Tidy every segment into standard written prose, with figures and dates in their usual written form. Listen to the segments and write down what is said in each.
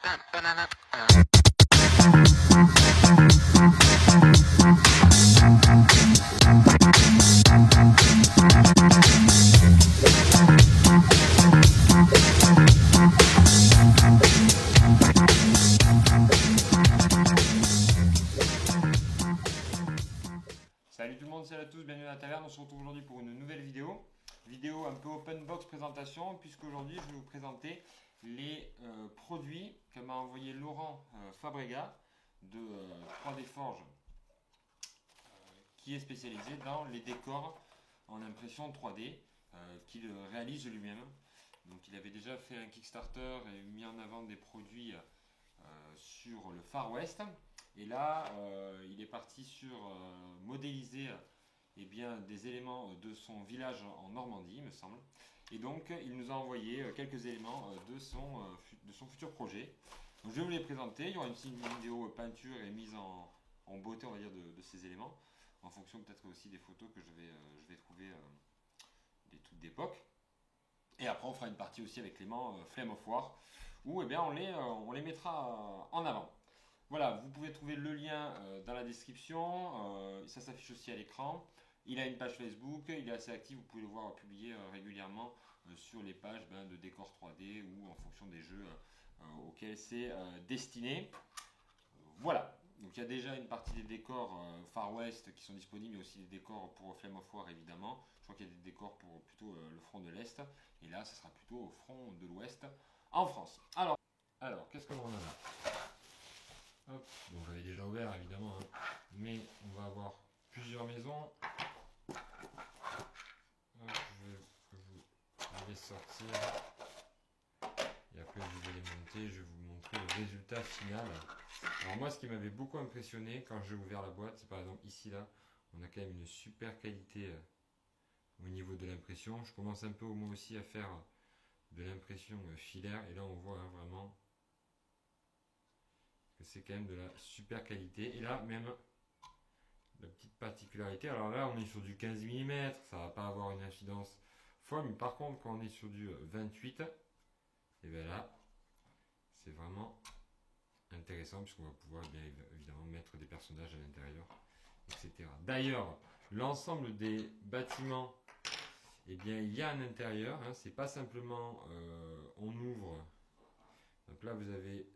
Salut tout le monde, salut à tous, bienvenue à la taverne. On se retrouve aujourd'hui pour une nouvelle vidéo. Vidéo un peu open box présentation, puisqu'aujourd'hui je vais vous présenter les produits que m'a envoyé Laurent Fabrega de 3D Forge, qui est spécialisé dans les décors en impression 3D, qu'il réalise lui-même. Donc il avait déjà fait un Kickstarter et mis en avant des produits sur le Far West. Et là, il est parti sur modéliser des éléments de son village en Normandie, il me semble. Et donc, il nous a envoyé quelques éléments de son futur projet. Donc, je vais vous les présenter. Il y aura une petite vidéo peinture et mise en beauté, on va dire, de ces éléments, en fonction peut-être aussi des photos que je vais trouver des trucs d'époque. Et après, on fera une partie aussi avec Clément Flame of War, où on les mettra en avant. Voilà, vous pouvez trouver le lien dans la description, ça s'affiche aussi à l'écran. Il a une page Facebook, il est assez actif, vous pouvez le voir publier régulièrement sur les pages de décors 3D ou en fonction des jeux auxquels c'est destiné. Voilà, donc il y a déjà une partie des décors Far West qui sont disponibles, il y a aussi des décors pour Flame of War évidemment. Je crois qu'il y a des décors pour plutôt le front de l'Est, et là ce sera plutôt au front de l'Ouest en France. Alors qu'est-ce qu'on en a là? Hop. Donc j'avais déjà ouvert évidemment, hein. Mais on va avoir plusieurs maisons. Hop, je vais les sortir et après je vais les monter, je vais vous montrer le résultat final. Alors moi, ce qui m'avait beaucoup impressionné quand j'ai ouvert la boîte, c'est par exemple ici là, on a quand même une super qualité au niveau de l'impression. Je commence un peu moi aussi à faire de l'impression filaire et là on voit vraiment que c'est quand même de la super qualité. Et là même la petite particularité, alors là on est sur du 15 mm, ça va pas avoir une incidence folle, mais par contre quand on est sur du 28, et bien là c'est vraiment intéressant puisqu'on va pouvoir bien évidemment mettre des personnages à l'intérieur, etc. D'ailleurs, l'ensemble des bâtiments, et bien il y a un intérieur, hein, c'est pas simplement on ouvre. Donc là vous avez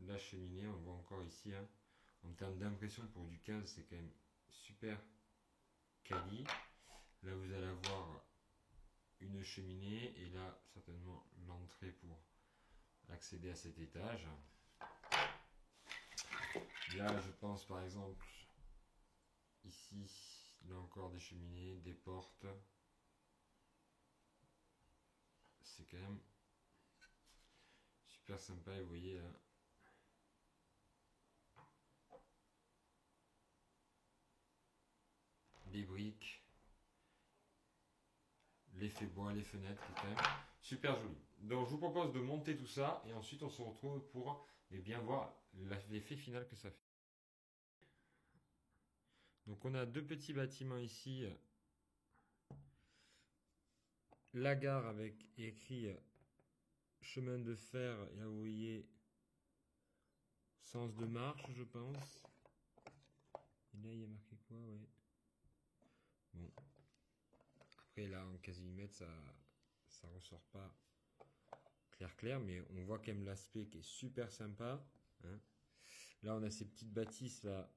la cheminée, on voit encore ici, hein. En termes d'impression pour du 15, c'est quand même super quali. Là vous allez avoir une cheminée et là certainement l'entrée pour accéder à cet étage. Là je pense par exemple ici, là encore des cheminées, des portes. C'est quand même super sympa et vous voyez là. Les briques, l'effet bois, les fenêtres, c'est quand même super joli. Donc je vous propose de monter tout ça et ensuite on se retrouve pour bien voir l'effet final que ça fait. Donc on a deux petits bâtiments ici. La gare avec écrit chemin de fer et là vous voyez sens de marche je pense. Et là il y a marqué quoi, ouais. Bon. Après là en 15 mm ça ressort pas clair, mais on voit quand même l'aspect qui est super sympa, hein. Là on a ces petites bâtisses là.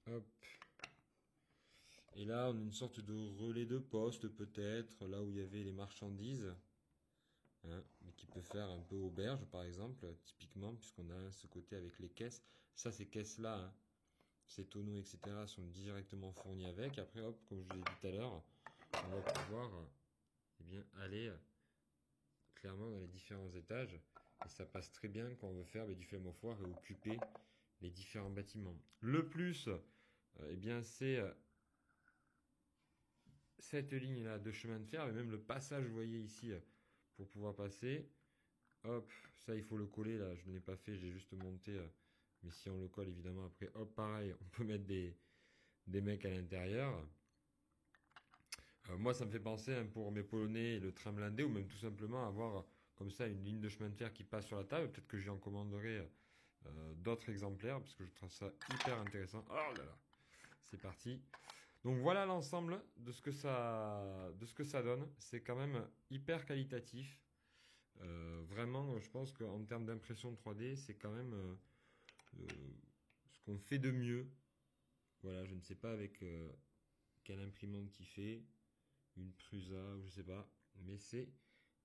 Hop. Et là on a une sorte de relais de poste peut-être, là où il y avait les marchandises, hein, mais qui peut faire un peu auberge par exemple, typiquement, puisqu'on a ce côté avec les caisses. Ça, ces caisses là, hein, ces tonneaux etc. sont directement fournis avec. Après hop, comme je vous l'ai dit tout à l'heure, on va pouvoir aller clairement dans les différents étages, et ça passe très bien quand on veut faire du Flame of War et occuper les différents bâtiments. Le plus, c'est cette ligne là de chemin de fer, et même le passage, vous voyez ici, pour pouvoir passer. Hop, ça il faut le coller, là je ne l'ai pas fait, j'ai juste monté, mais si on le colle évidemment après, hop pareil, on peut mettre des mecs à l'intérieur. Moi, ça me fait penser pour mes Polonais et le train blindé, ou même tout simplement avoir comme ça une ligne de chemin de fer qui passe sur la table. Peut-être que j'en commanderai d'autres exemplaires, parce que je trouve ça hyper intéressant. Oh là là, c'est parti. Donc voilà l'ensemble de ce que ça donne. C'est quand même hyper qualitatif. Vraiment, je pense qu'en termes d'impression 3D, c'est quand même euh, ce qu'on fait de mieux. Voilà, je ne sais pas avec quelle imprimante il fait, une Prusa ou je sais pas, mais c'est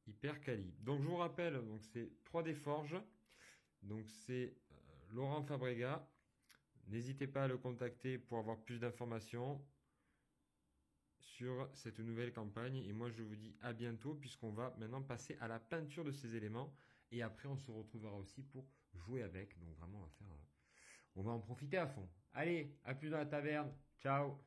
hyper quali. Donc je vous rappelle, donc c'est 3D Forge, donc c'est Laurent Fabrega. N'hésitez pas à le contacter pour avoir plus d'informations sur cette nouvelle campagne. Et moi, je vous dis à bientôt, puisqu'on va maintenant passer à la peinture de ces éléments. Et après, on se retrouvera aussi pour jouer avec. Donc vraiment, on va en profiter à fond. Allez, à plus dans la taverne. Ciao!